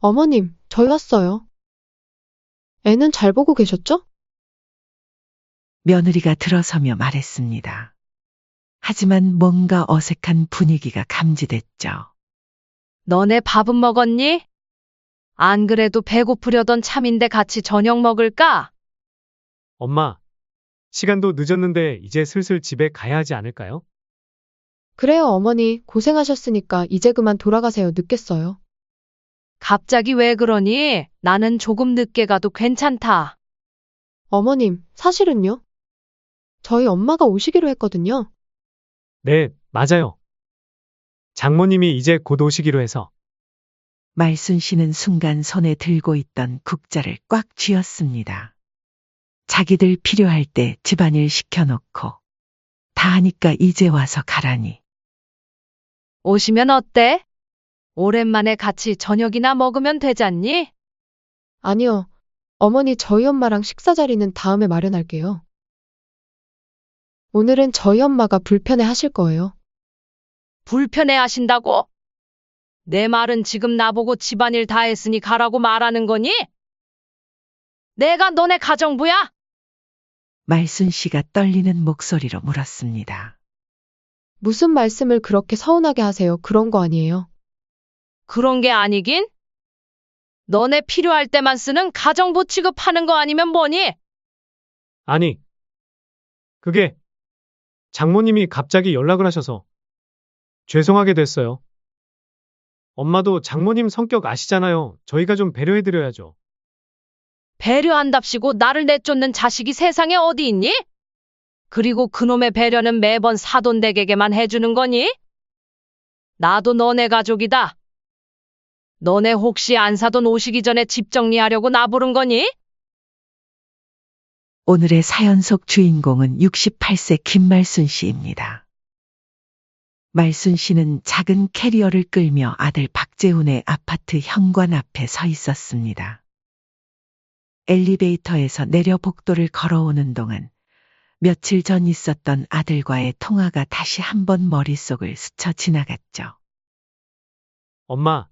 어머님, 저희 왔어요. 애는 잘 보고 계셨죠? 며느리가 들어서며 말했습니다. 하지만 뭔가 어색한 분위기가 감지됐죠. 너네 밥은 먹었니? 안 그래도 배고프려던 참인데 같이 저녁 먹을까? 엄마, 시간도 늦었는데 이제 슬슬 집에 가야 하지 않을까요? 그래요, 어머니. 고생하셨으니까 이제 그만 돌아가세요. 늦겠어요. 갑자기 왜 그러니? 나는 조금 늦게 가도 괜찮다. 어머님, 사실은요? 저희 엄마가 오시기로 했거든요. 네, 맞아요. 장모님이 이제 곧 오시기로 해서. 말순 씨는 순간 손에 들고 있던 국자를 꽉 쥐었습니다. 자기들 필요할 때 집안일 시켜놓고 다 하니까 이제 와서 가라니. 오시면 어때? 오랜만에 같이 저녁이나 먹으면 되잖니? 아니요. 어머니, 저희 엄마랑 식사 자리는 다음에 마련할게요. 오늘은 저희 엄마가 불편해 하실 거예요. 불편해 하신다고? 내 말은 지금 나보고 집안일 다 했으니 가라고 말하는 거니? 내가 너네 가정부야? 말순 씨가 떨리는 목소리로 물었습니다. 무슨 말씀을 그렇게 서운하게 하세요? 그런 거 아니에요. 그런 게 아니긴? 너네 필요할 때만 쓰는 가정부 취급하는 거 아니면 뭐니? 아니, 그게 장모님이 갑자기 연락을 하셔서 죄송하게 됐어요. 엄마도 장모님 성격 아시잖아요. 저희가 좀 배려해드려야죠. 배려한답시고 나를 내쫓는 자식이 세상에 어디 있니? 그리고 그놈의 배려는 매번 사돈댁에게만 해주는 거니? 나도 너네 가족이다. 너네 혹시 안사돈 오시기 전에 집 정리하려고 나 부른 거니? 오늘의 사연 속 주인공은 68세 김말순 씨입니다. 말순 씨는 작은 캐리어를 끌며 아들 박재훈의 아파트 현관 앞에 서 있었습니다. 엘리베이터에서 내려 복도를 걸어오는 동안 며칠 전 있었던 아들과의 통화가 다시 한번 머릿속을 스쳐 지나갔죠. 엄마,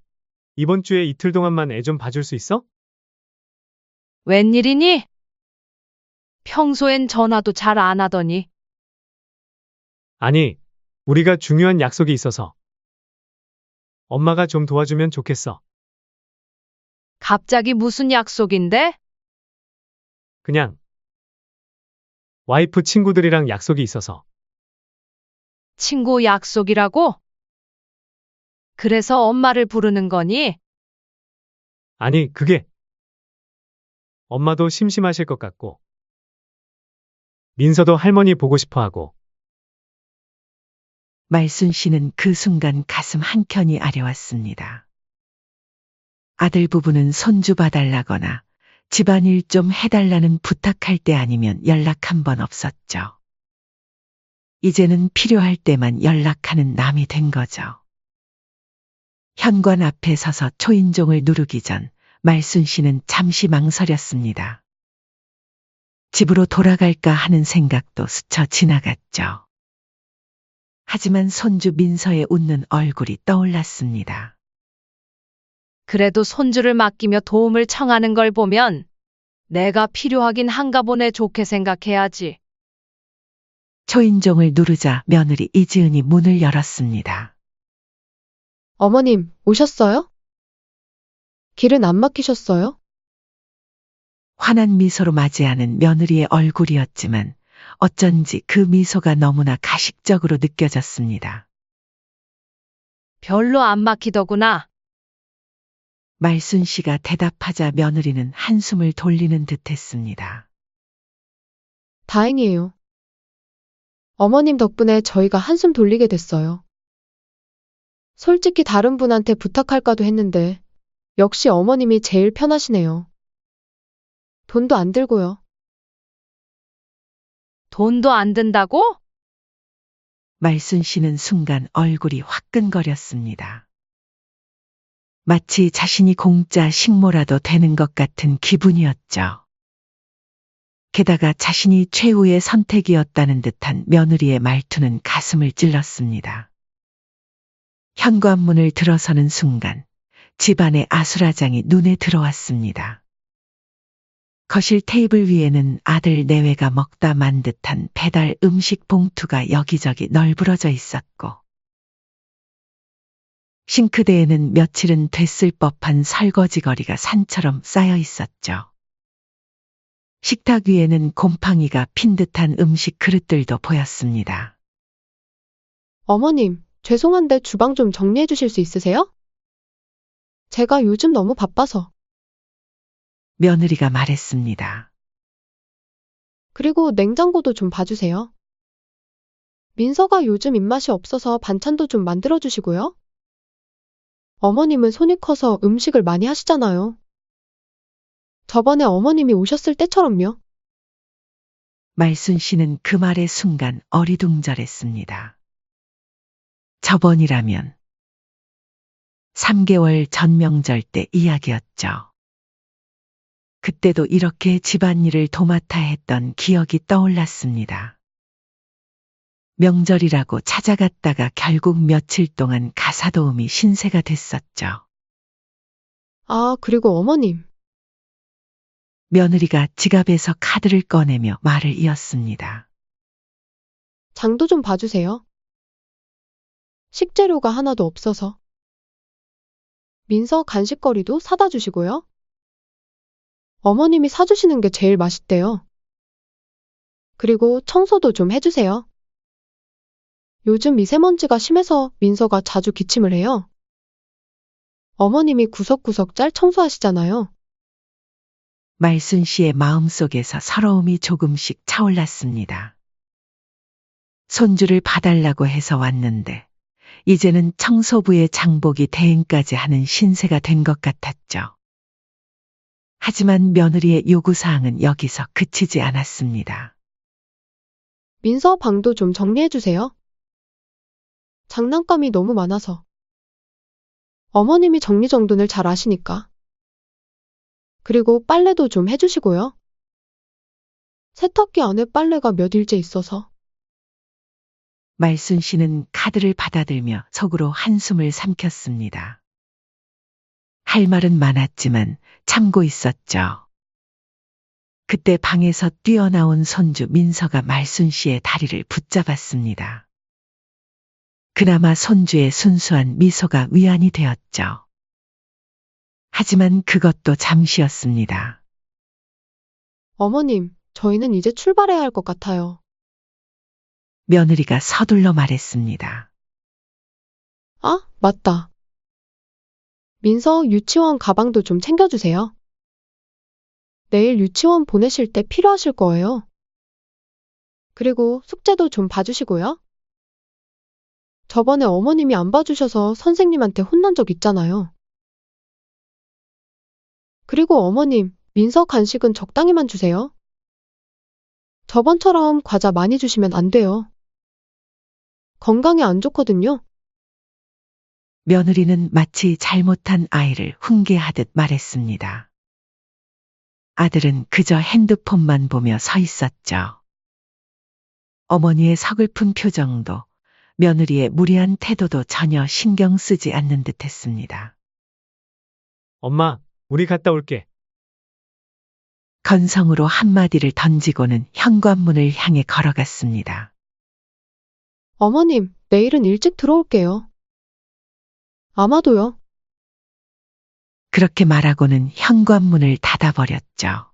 이번 주에 이틀 동안만 애 좀 봐줄 수 있어? 웬일이니? 평소엔 전화도 잘 안 하더니. 아니, 우리가 중요한 약속이 있어서. 엄마가 좀 도와주면 좋겠어. 갑자기 무슨 약속인데? 그냥. 와이프 친구들이랑 약속이 있어서. 친구 약속이라고? 그래서 엄마를 부르는 거니? 아니, 그게. 엄마도 심심하실 것 같고. 민서도 할머니 보고 싶어 하고. 말순 씨는 그 순간 가슴 한켠이 아려왔습니다. 아들 부부는 손주 봐달라거나 집안일 좀 해달라는 부탁할 때 아니면 연락 한 번 없었죠. 이제는 필요할 때만 연락하는 남이 된 거죠. 현관 앞에 서서 초인종을 누르기 전 말순 씨는 잠시 망설였습니다. 집으로 돌아갈까 하는 생각도 스쳐 지나갔죠. 하지만 손주 민서의 웃는 얼굴이 떠올랐습니다. 그래도 손주를 맡기며 도움을 청하는 걸 보면 내가 필요하긴 한가 보네 좋게 생각해야지. 초인종을 누르자 며느리 이지은이 문을 열었습니다. 어머님, 오셨어요? 길은 안 막히셨어요? 환한 미소로 맞이하는 며느리의 얼굴이었지만 어쩐지 그 미소가 너무나 가식적으로 느껴졌습니다. 별로 안 막히더구나. 말순 씨가 대답하자 며느리는 한숨을 돌리는 듯했습니다. 다행이에요. 어머님 덕분에 저희가 한숨 돌리게 됐어요. 솔직히 다른 분한테 부탁할까도 했는데 역시 어머님이 제일 편하시네요. 돈도 안 들고요. 돈도 안 든다고? 말순 씨는 순간 얼굴이 화끈거렸습니다. 마치 자신이 공짜 식모라도 되는 것 같은 기분이었죠. 게다가 자신이 최후의 선택이었다는 듯한 며느리의 말투는 가슴을 찔렀습니다. 현관문을 들어서는 순간 집안의 아수라장이 눈에 들어왔습니다. 거실 테이블 위에는 아들 내외가 먹다 만 듯한 배달 음식 봉투가 여기저기 널브러져 있었고, 싱크대에는 며칠은 됐을 법한 설거지거리가 산처럼 쌓여 있었죠. 식탁 위에는 곰팡이가 핀 듯한 음식 그릇들도 보였습니다. 어머님, 죄송한데 주방 좀 정리해 주실 수 있으세요? 제가 요즘 너무 바빠서. 며느리가 말했습니다. 그리고 냉장고도 좀 봐주세요. 민서가 요즘 입맛이 없어서 반찬도 좀 만들어 주시고요. 어머님은 손이 커서 음식을 많이 하시잖아요. 저번에 어머님이 오셨을 때처럼요. 말순 씨는 그 말의 순간 어리둥절했습니다. 저번이라면 3개월 전 명절 때 이야기였죠. 그때도 이렇게 집안일을 도맡아 했던 기억이 떠올랐습니다. 명절이라고 찾아갔다가 결국 며칠 동안 가사도우미 신세가 됐었죠. 아, 그리고 어머님. 며느리가 지갑에서 카드를 꺼내며 말을 이었습니다. 장도 좀 봐주세요. 식재료가 하나도 없어서. 민서 간식거리도 사다 주시고요. 어머님이 사주시는 게 제일 맛있대요. 그리고 청소도 좀 해주세요. 요즘 미세먼지가 심해서 민서가 자주 기침을 해요. 어머님이 구석구석 잘 청소하시잖아요. 말순 씨의 마음속에서 서러움이 조금씩 차올랐습니다. 손주를 봐달라고 해서 왔는데 이제는 청소부의 장보기 대행까지 하는 신세가 된 것 같았죠. 하지만 며느리의 요구사항은 여기서 그치지 않았습니다. 민서 방도 좀 정리해주세요. 장난감이 너무 많아서. 어머님이 정리정돈을 잘 아시니까. 그리고 빨래도 좀 해주시고요. 세탁기 안에 빨래가 몇 일째 있어서. 말순 씨는 카드를 받아들며 속으로 한숨을 삼켰습니다. 할 말은 많았지만 참고 있었죠. 그때 방에서 뛰어나온 손주 민서가 말순 씨의 다리를 붙잡았습니다. 그나마 손주의 순수한 미소가 위안이 되었죠. 하지만 그것도 잠시였습니다. 어머님, 저희는 이제 출발해야 할 것 같아요. 며느리가 서둘러 말했습니다. 아, 맞다. 민서 유치원 가방도 좀 챙겨주세요. 내일 유치원 보내실 때 필요하실 거예요. 그리고 숙제도 좀 봐주시고요. 저번에 어머님이 안 봐주셔서 선생님한테 혼난 적 있잖아요. 그리고 어머님, 민서 간식은 적당히만 주세요. 저번처럼 과자 많이 주시면 안 돼요. 건강에 안 좋거든요. 며느리는 마치 잘못한 아이를 훈계하듯 말했습니다. 아들은 그저 핸드폰만 보며 서 있었죠. 어머니의 서글픈 표정도 며느리의 무리한 태도도 전혀 신경 쓰지 않는 듯 했습니다. 엄마, 우리 갔다 올게. 건성으로 한마디를 던지고는 현관문을 향해 걸어갔습니다. 어머님, 내일은 일찍 들어올게요. 아마도요. 그렇게 말하고는 현관문을 닫아버렸죠.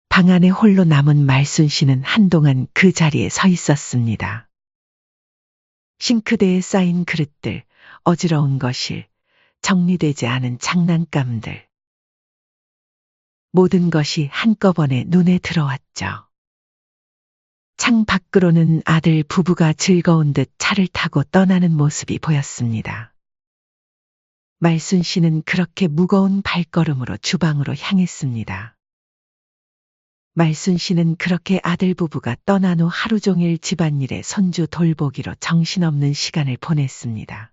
방 안에 홀로 남은 말순 씨는 한동안 그 자리에 서 있었습니다. 싱크대에 쌓인 그릇들, 어지러운 거실, 정리되지 않은 장난감들. 모든 것이 한꺼번에 눈에 들어왔죠. 창 밖으로는 아들 부부가 즐거운 듯 차를 타고 떠나는 모습이 보였습니다. 말순 씨는 그렇게 무거운 발걸음으로 주방으로 향했습니다. 말순 씨는 그렇게 아들 부부가 떠난 후 하루 종일 집안일에 손주 돌보기로 정신없는 시간을 보냈습니다.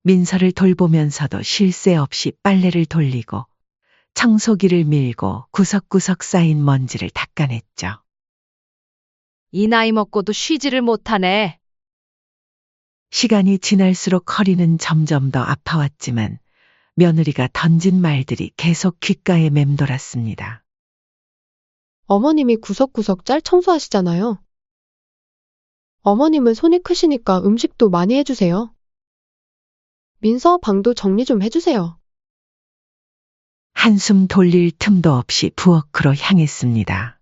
민서를 돌보면서도 쉴 새 없이 빨래를 돌리고 청소기를 밀고 구석구석 쌓인 먼지를 닦아냈죠. 이 나이 먹고도 쉬지를 못하네. 시간이 지날수록 허리는 점점 더 아파왔지만 며느리가 던진 말들이 계속 귓가에 맴돌았습니다. 어머님이 구석구석 짤 청소하시잖아요. 어머님은 손이 크시니까 음식도 많이 해주세요. 민서 방도 정리 좀 해주세요. 한숨 돌릴 틈도 없이 부엌으로 향했습니다.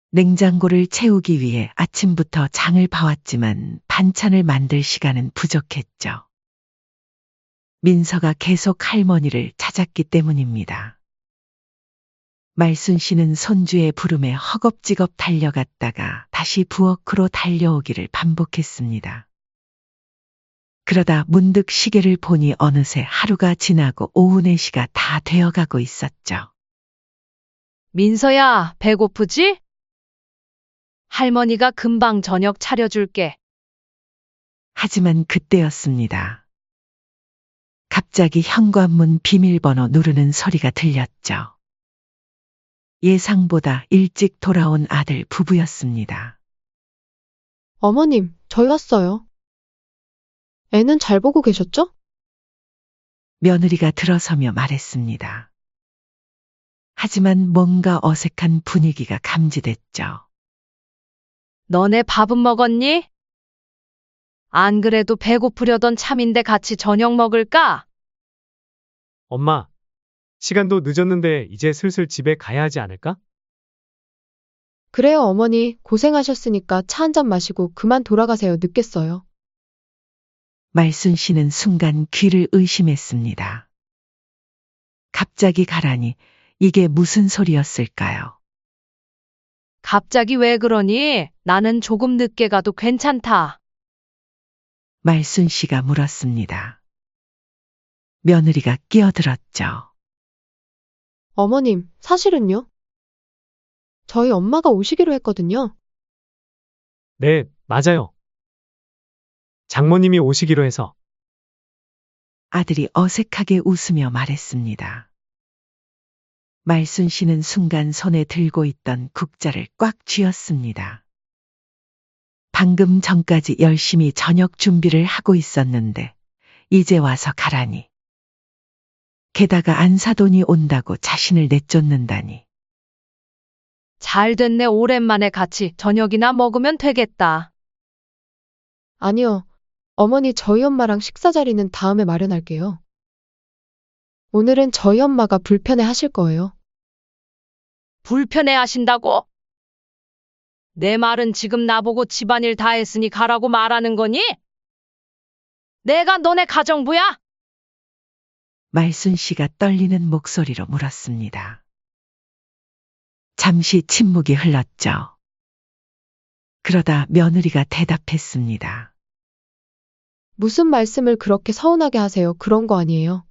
냉장고를 채우기 위해 아침부터 장을 봐왔지만 반찬을 만들 시간은 부족했죠. 민서가 계속 할머니를 찾았기 때문입니다. 말순 씨는 손주의 부름에 허겁지겁 달려갔다가 다시 부엌으로 달려오기를 반복했습니다. 그러다 문득 시계를 보니 어느새 하루가 지나고 오후 4시가 다 되어가고 있었죠. 민서야, 배고프지? 할머니가 금방 저녁 차려줄게. 하지만 그때였습니다. 갑자기 현관문 비밀번호 누르는 소리가 들렸죠. 예상보다 일찍 돌아온 아들 부부였습니다. 어머님, 저희 왔어요. 애는 잘 보고 계셨죠? 며느리가 들어서며 말했습니다. 하지만 뭔가 어색한 분위기가 감지됐죠. 너네 밥은 먹었니? 안 그래도 배고프려던 참인데 같이 저녁 먹을까? 엄마, 시간도 늦었는데 이제 슬슬 집에 가야 하지 않을까? 그래요, 어머니. 고생하셨으니까 차 한 잔 마시고 그만 돌아가세요. 늦겠어요. 말순 씨는 순간 귀를 의심했습니다. 갑자기 가라니 이게 무슨 소리였을까요? 갑자기 왜 그러니? 나는 조금 늦게 가도 괜찮다. 말순 씨가 물었습니다. 며느리가 끼어들었죠. 어머님, 사실은요? 저희 엄마가 오시기로 했거든요. 네, 맞아요. 장모님이 오시기로 해서. 아들이 어색하게 웃으며 말했습니다. 말순 씨는 순간 손에 들고 있던 국자를 꽉 쥐었습니다. 방금 전까지 열심히 저녁 준비를 하고 있었는데 이제 와서 가라니. 게다가 안사돈이 온다고 자신을 내쫓는다니. 잘 됐네. 오랜만에 같이 저녁이나 먹으면 되겠다. 아니요. 어머니, 저희 엄마랑 식사 자리는 다음에 마련할게요. 오늘은 저희 엄마가 불편해 하실 거예요. 불편해 하신다고? 내 말은 지금 나보고 집안일 다 했으니 가라고 말하는 거니? 내가 너네 가정부야? 말순 씨가 떨리는 목소리로 물었습니다. 잠시 침묵이 흘렀죠. 그러다 며느리가 대답했습니다. 무슨 말씀을 그렇게 서운하게 하세요? 그런 거 아니에요.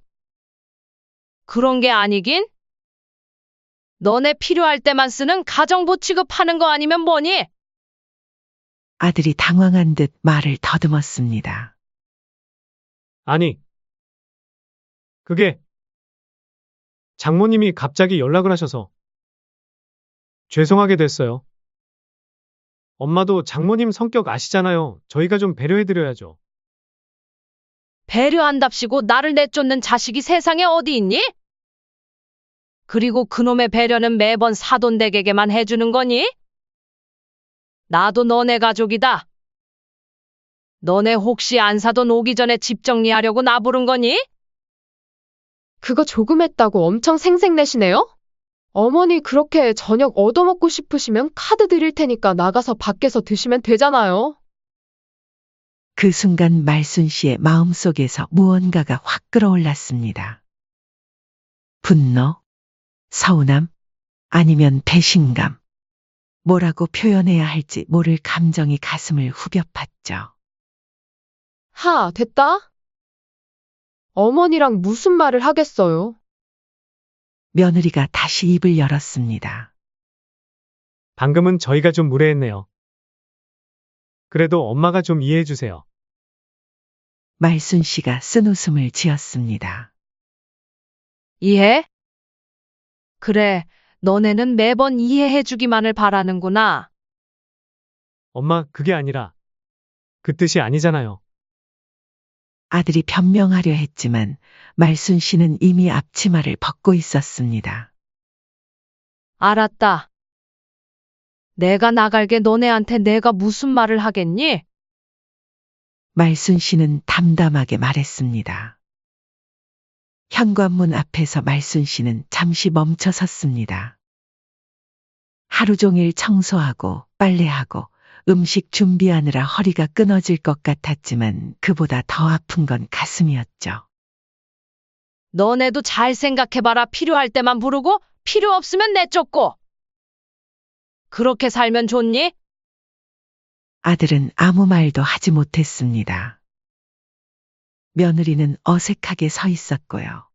그런 게 아니긴? 너네 필요할 때만 쓰는 가정부 취급하는 거 아니면 뭐니? 아들이 당황한 듯 말을 더듬었습니다. 아니, 그게 장모님이 갑자기 연락을 하셔서 죄송하게 됐어요. 엄마도 장모님 성격 아시잖아요. 저희가 좀 배려해드려야죠. 배려한답시고 나를 내쫓는 자식이 세상에 어디 있니? 그리고 그놈의 배려는 매번 사돈댁에게만 해주는 거니? 나도 너네 가족이다. 너네 혹시 안사돈 오기 전에 집 정리하려고 나 부른 거니? 그거 조금 했다고 엄청 생색내시네요? 어머니, 그렇게 저녁 얻어먹고 싶으시면 카드 드릴 테니까 나가서 밖에서 드시면 되잖아요. 그 순간 말순 씨의 마음속에서 무언가가 확 끌어올랐습니다. 분노, 서운함, 아니면 배신감. 뭐라고 표현해야 할지 모를 감정이 가슴을 후벼 팠죠. 하, 됐다? 어머니랑 무슨 말을 하겠어요? 며느리가 다시 입을 열었습니다. 방금은 저희가 좀 무례했네요. 그래도 엄마가 좀 이해해 주세요. 말순 씨가 쓴웃음을 지었습니다. 이해? 그래, 너네는 매번 이해해주기만을 바라는구나. 엄마, 그게 아니라 그 뜻이 아니잖아요. 아들이 변명하려 했지만 말순 씨는 이미 앞치마를 벗고 있었습니다. 알았다. 내가 나갈게 너네한테 내가 무슨 말을 하겠니? 말순 씨는 담담하게 말했습니다. 현관문 앞에서 말순 씨는 잠시 멈춰 섰습니다. 하루 종일 청소하고 빨래하고 음식 준비하느라 허리가 끊어질 것 같았지만 그보다 더 아픈 건 가슴이었죠. 너네도 잘 생각해봐라. 필요할 때만 부르고 필요 없으면 내쫓고. 그렇게 살면 좋니? 아들은 아무 말도 하지 못했습니다. 며느리는 어색하게 서 있었고요.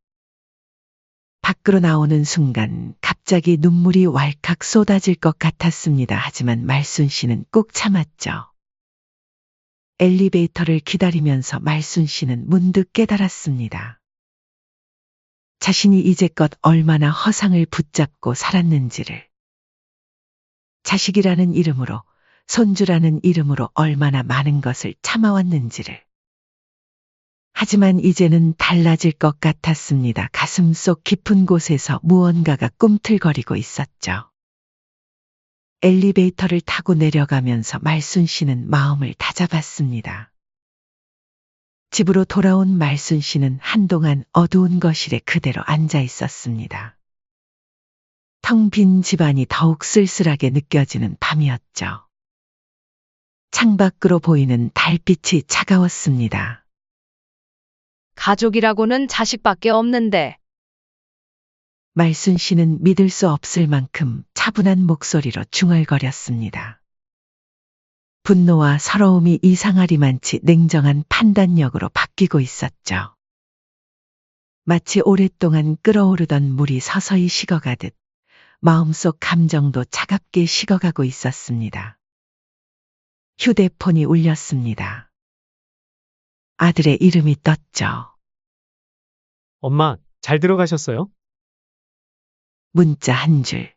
밖으로 나오는 순간 갑자기 눈물이 왈칵 쏟아질 것 같았습니다. 하지만 말순 씨는 꾹 참았죠. 엘리베이터를 기다리면서 말순 씨는 문득 깨달았습니다. 자신이 이제껏 얼마나 허상을 붙잡고 살았는지를. 자식이라는 이름으로, 손주라는 이름으로 얼마나 많은 것을 참아왔는지를. 하지만 이제는 달라질 것 같았습니다. 가슴 속 깊은 곳에서 무언가가 꿈틀거리고 있었죠. 엘리베이터를 타고 내려가면서 말순 씨는 마음을 다잡았습니다. 집으로 돌아온 말순 씨는 한동안 어두운 거실에 그대로 앉아 있었습니다. 텅 빈 집안이 더욱 쓸쓸하게 느껴지는 밤이었죠. 창밖으로 보이는 달빛이 차가웠습니다. 가족이라고는 자식밖에 없는데. 말순 씨는 믿을 수 없을 만큼 차분한 목소리로 중얼거렸습니다. 분노와 서러움이 이상하리만치 냉정한 판단력으로 바뀌고 있었죠. 마치 오랫동안 끓어오르던 물이 서서히 식어가듯 마음속 감정도 차갑게 식어가고 있었습니다. 휴대폰이 울렸습니다. 아들의 이름이 떴죠. 엄마, 잘 들어가셨어요? 문자 한 줄.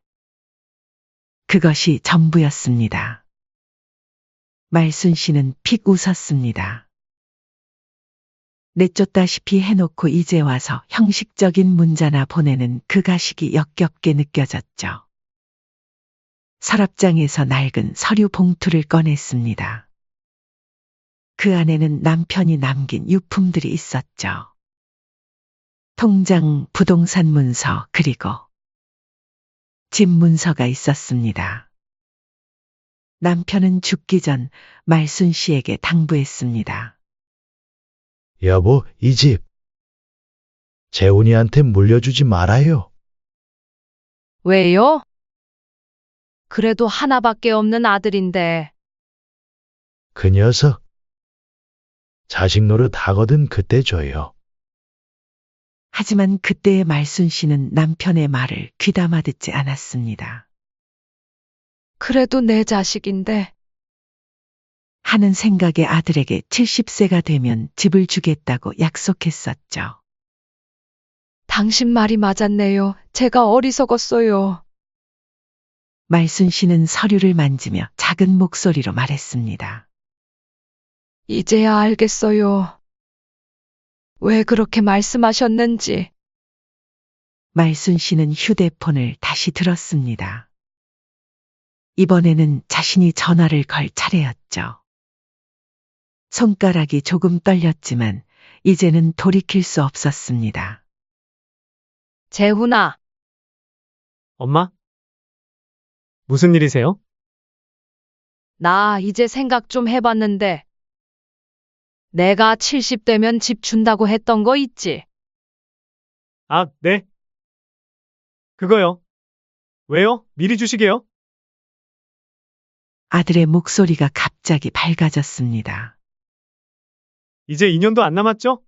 그것이 전부였습니다. 말순 씨는 픽 웃었습니다. 내쫓다시피 해놓고 이제 와서 형식적인 문자나 보내는 그 가식이 역겹게 느껴졌죠. 서랍장에서 낡은 서류 봉투를 꺼냈습니다. 그 안에는 남편이 남긴 유품들이 있었죠. 통장, 부동산 문서, 그리고 집 문서가 있었습니다. 남편은 죽기 전 말순 씨에게 당부했습니다. 여보, 이 집 재훈이한테 물려주지 말아요. 왜요? 그래도 하나밖에 없는 아들인데. 그 녀석 자식 노릇 하거든 그때 줘요. 하지만 그때의 말순 씨는 남편의 말을 귀담아 듣지 않았습니다. 그래도 내 자식인데. 하는 생각에 아들에게 70세가 되면 집을 주겠다고 약속했었죠. 당신 말이 맞았네요. 제가 어리석었어요. 말순 씨는 서류를 만지며 작은 목소리로 말했습니다. 이제야 알겠어요. 왜 그렇게 말씀하셨는지. 말순 씨는 휴대폰을 다시 들었습니다. 이번에는 자신이 전화를 걸 차례였죠. 손가락이 조금 떨렸지만 이제는 돌이킬 수 없었습니다. 재훈아, 엄마? 무슨 일이세요? 나 이제 생각 좀 해봤는데. 내가 70대면 집 준다고 했던 거 있지? 아, 네. 그거요. 왜요? 미리 주시게요? 아들의 목소리가 갑자기 밝아졌습니다. 이제 2년도 안 남았죠?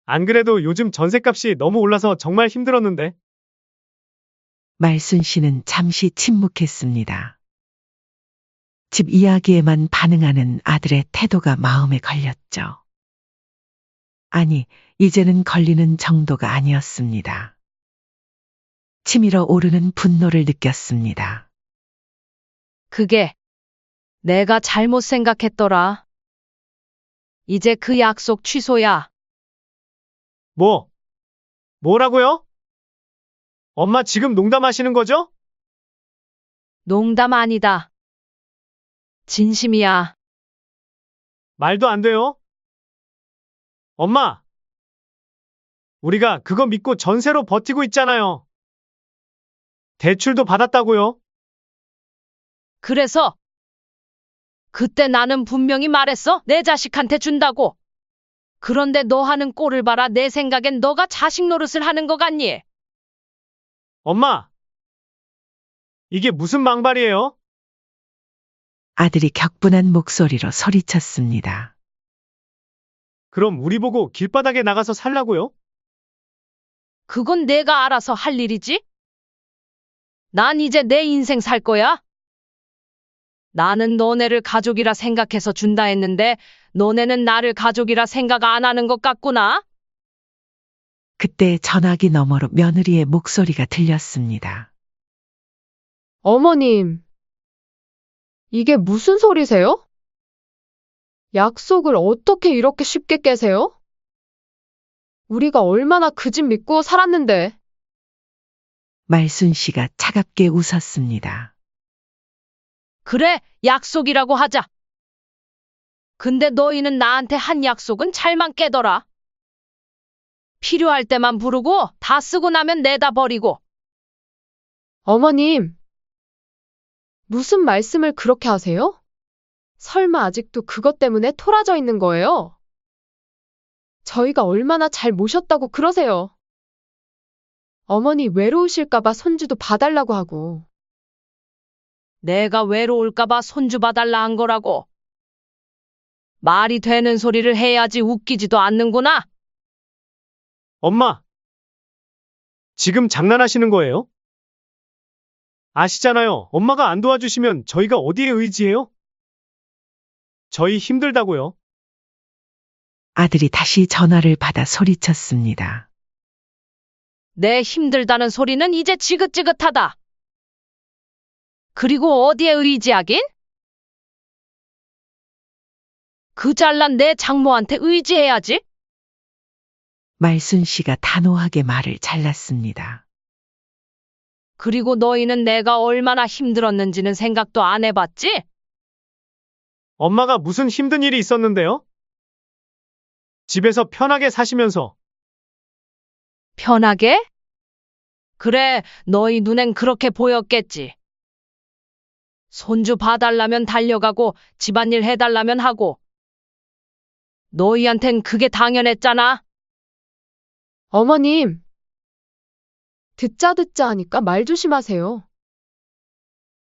안 그래도 요즘 전셋값이 너무 올라서 정말 힘들었는데. 말순 씨는 잠시 침묵했습니다. 집 이야기에만 반응하는 아들의 태도가 마음에 걸렸죠. 아니, 이제는 걸리는 정도가 아니었습니다. 치밀어 오르는 분노를 느꼈습니다. 그게 내가 잘못 생각했더라. 이제 그 약속 취소야. 뭐라고요? 엄마 지금 농담하시는 거죠? 농담 아니다. 진심이야. 말도 안 돼요. 엄마, 우리가 그거 믿고 전세로 버티고 있잖아요. 대출도 받았다고요. 그래서 그때 나는 분명히 말했어. 내 자식한테 준다고. 그런데 너 하는 꼴을 봐라. 내 생각엔 너가 자식 노릇을 하는 거 같니? 엄마, 이게 무슨 망발이에요? 아들이 격분한 목소리로 소리쳤습니다. 그럼 우리 보고 길바닥에 나가서 살라고요? 그건 내가 알아서 할 일이지. 난 이제 내 인생 살 거야. 나는 너네를 가족이라 생각해서 준다 했는데 너네는 나를 가족이라 생각 안 하는 것 같구나. 그때 전화기 너머로 며느리의 목소리가 들렸습니다. 어머님, 이게 무슨 소리세요? 약속을 어떻게 이렇게 쉽게 깨세요? 우리가 얼마나 그 집 믿고 살았는데. 말순 씨가 차갑게 웃었습니다. 그래, 약속이라고 하자. 근데 너희는 나한테 한 약속은 잘만 깨더라. 필요할 때만 부르고 다 쓰고 나면 내다 버리고. 어머님, 무슨 말씀을 그렇게 하세요? 설마 아직도 그것 때문에 토라져 있는 거예요? 저희가 얼마나 잘 모셨다고 그러세요? 어머니 외로우실까봐 손주도 봐달라고 하고. 내가 외로울까봐 손주 봐달라 한 거라고. 말이 되는 소리를 해야지 웃기지도 않는구나. 엄마, 지금 장난하시는 거예요? 아시잖아요. 엄마가 안 도와주시면 저희가 어디에 의지해요? 저희 힘들다고요. 아들이 다시 전화를 받아 소리쳤습니다. 내 힘들다는 소리는 이제 지긋지긋하다. 그리고 어디에 의지하긴? 그 잘난 내 장모한테 의지해야지. 말순 씨가 단호하게 말을 잘랐습니다. 그리고 너희는 내가 얼마나 힘들었는지는 생각도 안 해봤지? 엄마가 무슨 힘든 일이 있었는데요? 집에서 편하게 사시면서. 편하게? 그래, 너희 눈엔 그렇게 보였겠지. 손주 봐달라면 달려가고 집안일 해달라면 하고. 너희한텐 그게 당연했잖아. 어머님, 듣자 하니까 말 조심하세요.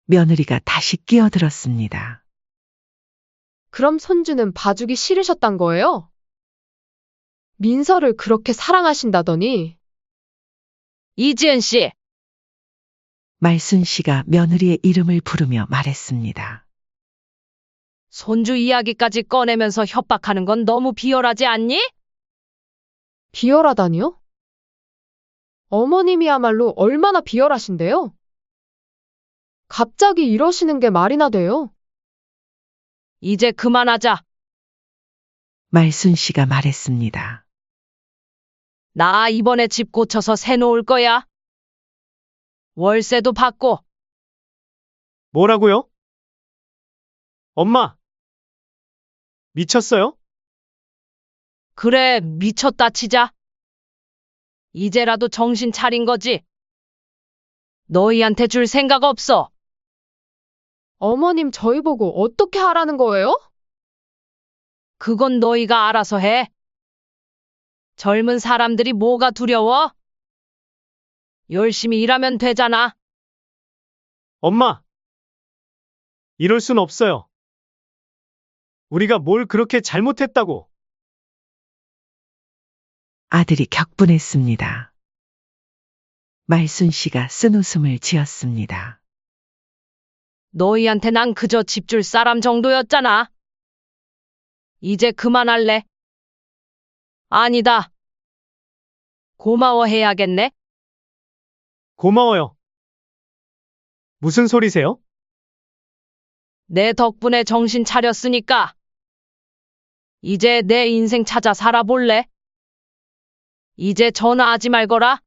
며느리가 다시 끼어들었습니다. 그럼 손주는 봐주기 싫으셨단 거예요? 민서를 그렇게 사랑하신다더니. 이지은 씨, 말순 씨가 며느리의 이름을 부르며 말했습니다. 손주 이야기까지 꺼내면서 협박하는 건 너무 비열하지 않니? 비열하다니요? 어머님이야말로 얼마나 비열하신데요? 갑자기 이러시는 게 말이나 돼요? 이제 그만하자. 말순 씨가 말했습니다. 나 이번에 집 고쳐서 새 놓을 거야. 월세도 받고. 뭐라고요? 엄마, 미쳤어요? 그래, 미쳤다 치자. 이제라도 정신 차린 거지. 너희한테 줄 생각 없어. 어머님 저희 보고 어떻게 하라는 거예요? 그건 너희가 알아서 해. 젊은 사람들이 뭐가 두려워? 열심히 일하면 되잖아. 엄마, 이럴 순 없어요. 우리가 뭘 그렇게 잘못했다고. 아들이 격분했습니다. 말순 씨가 쓴웃음을 지었습니다. 너희한테 난 그저 집 줄 사람 정도였잖아. 이제 그만할래. 아니다. 고마워해야겠네. 고마워요. 무슨 소리세요? 내 덕분에 정신 차렸으니까 이제 내 인생 찾아 살아볼래? 이제 전화하지 말거라.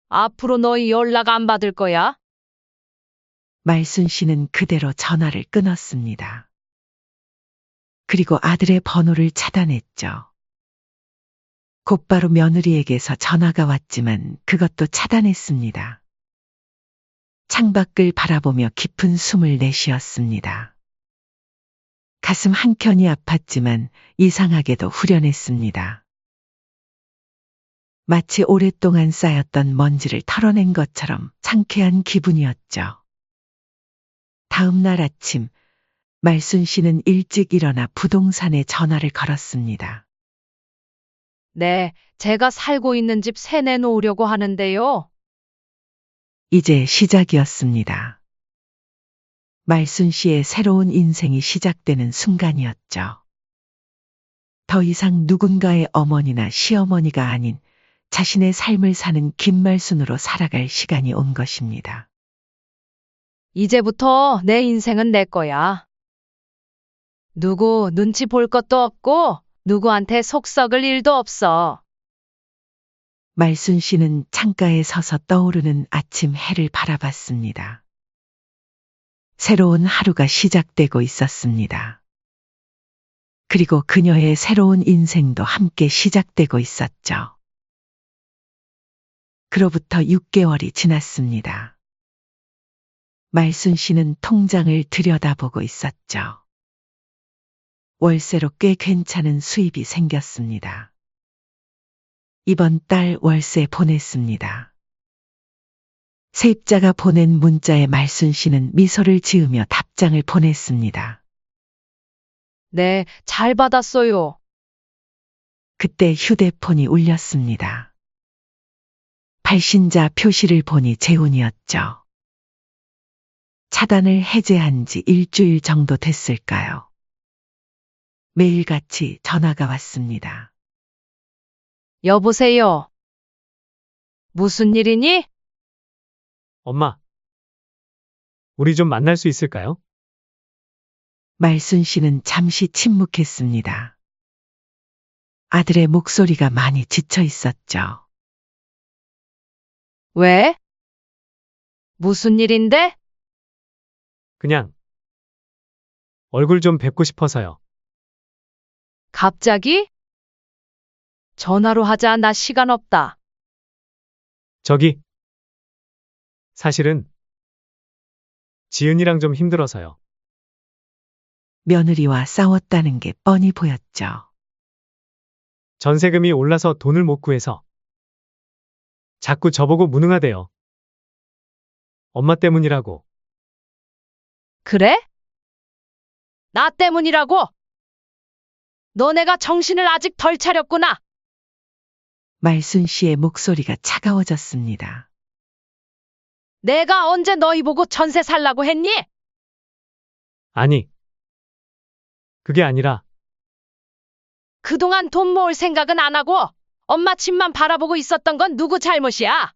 앞으로 너희 연락 안 받을 거야. 말순 씨는 그대로 전화를 끊었습니다. 그리고 아들의 번호를 차단했죠. 곧바로 며느리에게서 전화가 왔지만 그것도 차단했습니다. 창밖을 바라보며 깊은 숨을 내쉬었습니다. 가슴 한켠이 아팠지만 이상하게도 후련했습니다. 마치 오랫동안 쌓였던 먼지를 털어낸 것처럼 상쾌한 기분이었죠. 다음 날 아침, 말순 씨는 일찍 일어나 부동산에 전화를 걸었습니다. 네, 제가 살고 있는 집 새 내놓으려고 하는데요. 이제 시작이었습니다. 말순 씨의 새로운 인생이 시작되는 순간이었죠. 더 이상 누군가의 어머니나 시어머니가 아닌 자신의 삶을 사는 김말순으로 살아갈 시간이 온 것입니다. 이제부터 내 인생은 내 거야. 누구 눈치 볼 것도 없고 누구한테 속 썩을 일도 없어. 말순 씨는 창가에 서서 떠오르는 아침 해를 바라봤습니다. 새로운 하루가 시작되고 있었습니다. 그리고 그녀의 새로운 인생도 함께 시작되고 있었죠. 그로부터 6개월이 지났습니다. 말순 씨는 통장을 들여다보고 있었죠. 월세로 꽤 괜찮은 수입이 생겼습니다. 이번 달 월세 보냈습니다. 세입자가 보낸 문자에 말순 씨는 미소를 지으며 답장을 보냈습니다. 네, 잘 받았어요. 그때 휴대폰이 울렸습니다. 발신자 표시를 보니 재훈이었죠. 차단을 해제한 지 일주일 정도 됐을까요? 매일같이 전화가 왔습니다. 여보세요. 무슨 일이니? 엄마, 우리 좀 만날 수 있을까요? 말순 씨는 잠시 침묵했습니다. 아들의 목소리가 많이 지쳐 있었죠. 왜? 무슨 일인데? 그냥 얼굴 좀 뵙고 싶어서요. 갑자기? 전화로 하자. 나 시간 없다. 저기, 사실은 지은이랑 좀 힘들어서요. 며느리와 싸웠다는 게 뻔히 보였죠. 전세금이 올라서 돈을 못 구해서 자꾸 저보고 무능하대요. 엄마 때문이라고. 그래? 나 때문이라고? 너네가 정신을 아직 덜 차렸구나. 말순 씨의 목소리가 차가워졌습니다. 내가 언제 너희 보고 전세 살라고 했니? 아니, 그게 아니라 그동안 돈 모을 생각은 안 하고 엄마 집만 바라보고 있었던 건 누구 잘못이야?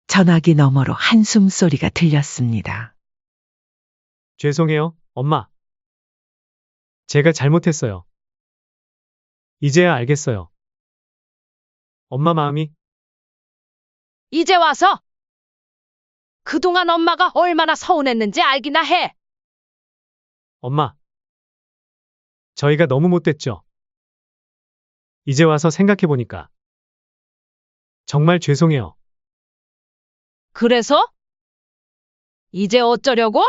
전화기 너머로 한숨 소리가 들렸습니다. 죄송해요, 엄마. 제가 잘못했어요. 이제야 알겠어요. 엄마 마음이. 이제 와서? 그동안 엄마가 얼마나 서운했는지 알기나 해. 엄마. 저희가 너무 못됐죠. 이제 와서 생각해보니까 정말 죄송해요. 그래서? 이제 어쩌려고?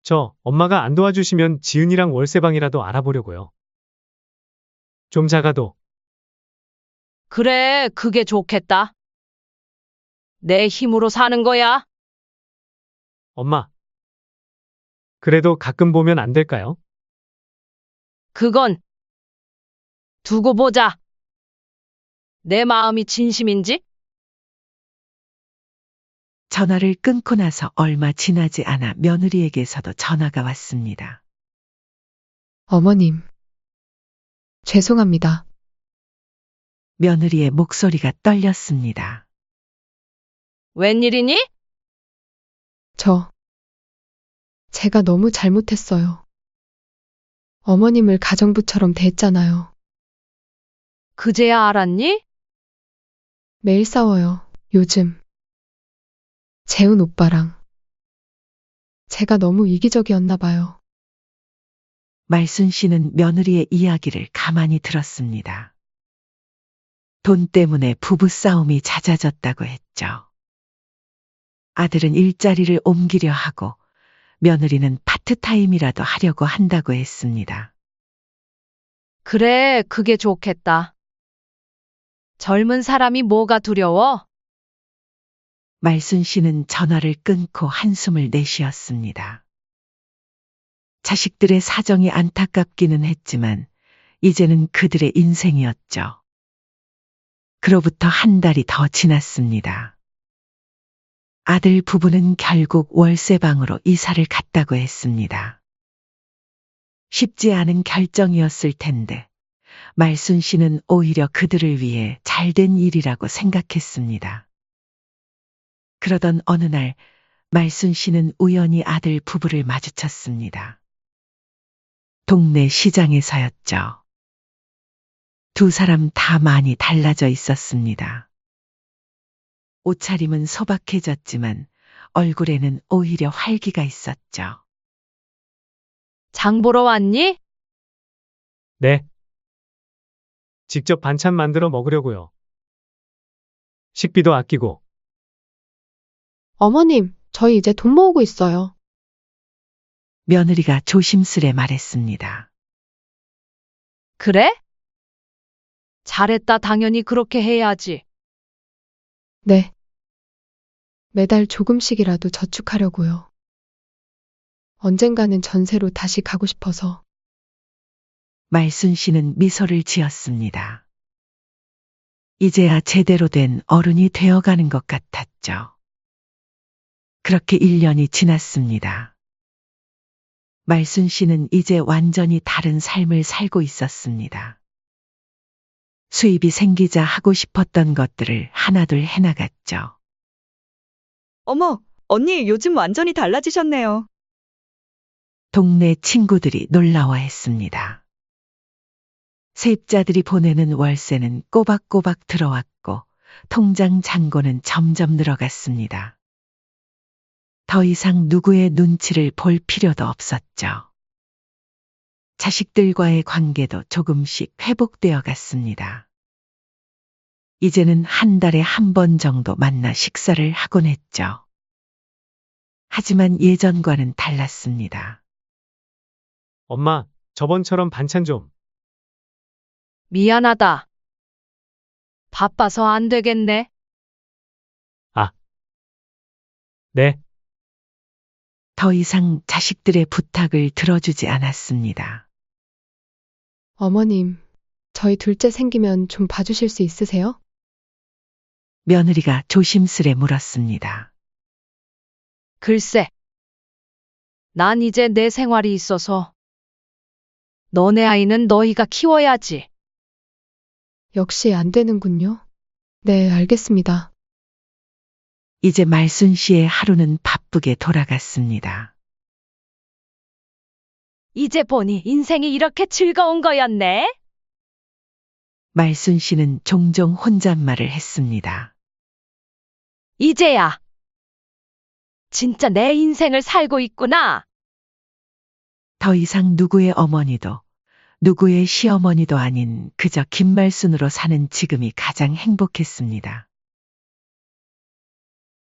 저 엄마가 안 도와주시면 지은이랑 월세방이라도 알아보려고요. 좀 작아도. 그래, 그게 좋겠다. 내 힘으로 사는 거야. 엄마. 그래도 가끔 보면 안 될까요? 그건 두고 보자. 내 마음이 진심인지? 전화를 끊고 나서 얼마 지나지 않아 며느리에게서도 전화가 왔습니다. 어머님, 죄송합니다. 며느리의 목소리가 떨렸습니다. 웬일이니? 저 제가 너무 잘못했어요. 어머님을 가정부처럼 대했잖아요. 그제야 알았니? 매일 싸워요, 요즘. 재훈 오빠랑. 제가 너무 이기적이었나 봐요. 말순 씨는 며느리의 이야기를 가만히 들었습니다. 돈 때문에 부부싸움이 잦아졌다고 했죠. 아들은 일자리를 옮기려 하고 며느리는 파트타임이라도 하려고 한다고 했습니다. 그래, 그게 좋겠다. 젊은 사람이 뭐가 두려워? 말순 씨는 전화를 끊고 한숨을 내쉬었습니다. 자식들의 사정이 안타깝기는 했지만 이제는 그들의 인생이었죠. 그로부터 한 달이 더 지났습니다. 아들 부부는 결국 월세방으로 이사를 갔다고 했습니다. 쉽지 않은 결정이었을 텐데 말순 씨는 오히려 그들을 위해 잘된 일이라고 생각했습니다. 그러던 어느 날 말순 씨는 우연히 아들 부부를 마주쳤습니다. 동네 시장에서였죠. 두 사람 다 많이 달라져 있었습니다. 옷차림은 소박해졌지만 얼굴에는 오히려 활기가 있었죠. 장 보러 왔니? 네. 직접 반찬 만들어 먹으려고요. 식비도 아끼고. 어머님, 저희 이제 돈 모으고 있어요. 며느리가 조심스레 말했습니다. 그래? 잘했다. 당연히 그렇게 해야지. 네. 매달 조금씩이라도 저축하려고요. 언젠가는 전세로 다시 가고 싶어서. 말순 씨는 미소를 지었습니다. 이제야 제대로 된 어른이 되어가는 것 같았죠. 그렇게 1년이 지났습니다. 말순 씨는 이제 완전히 다른 삶을 살고 있었습니다. 수입이 생기자 하고 싶었던 것들을 하나둘 해나갔죠. 어머, 언니 요즘 완전히 달라지셨네요. 동네 친구들이 놀라워했습니다. 세입자들이 보내는 월세는 꼬박꼬박 들어왔고 통장 잔고는 점점 늘어갔습니다. 더 이상 누구의 눈치를 볼 필요도 없었죠. 자식들과의 관계도 조금씩 회복되어 갔습니다. 이제는 한 달에 한 번 정도 만나 식사를 하곤 했죠. 하지만 예전과는 달랐습니다. 엄마, 저번처럼 반찬 좀. 미안하다. 바빠서 안 되겠네. 네. 더 이상 자식들의 부탁을 들어주지 않았습니다. 어머님, 저희 둘째 생기면 좀 봐주실 수 있으세요? 며느리가 조심스레 물었습니다. 글쎄. 난 이제 내 생활이 있어서. 너네 아이는 너희가 키워야지. 역시 안 되는군요. 네, 알겠습니다. 이제 말순 씨의 하루는 바쁘게 돌아갔습니다. 이제 보니 인생이 이렇게 즐거운 거였네. 말순 씨는 종종 혼잣말을 했습니다. 이제야. 진짜 내 인생을 살고 있구나. 더 이상 누구의 어머니도 누구의 시어머니도 아닌 그저 김말순으로 사는 지금이 가장 행복했습니다.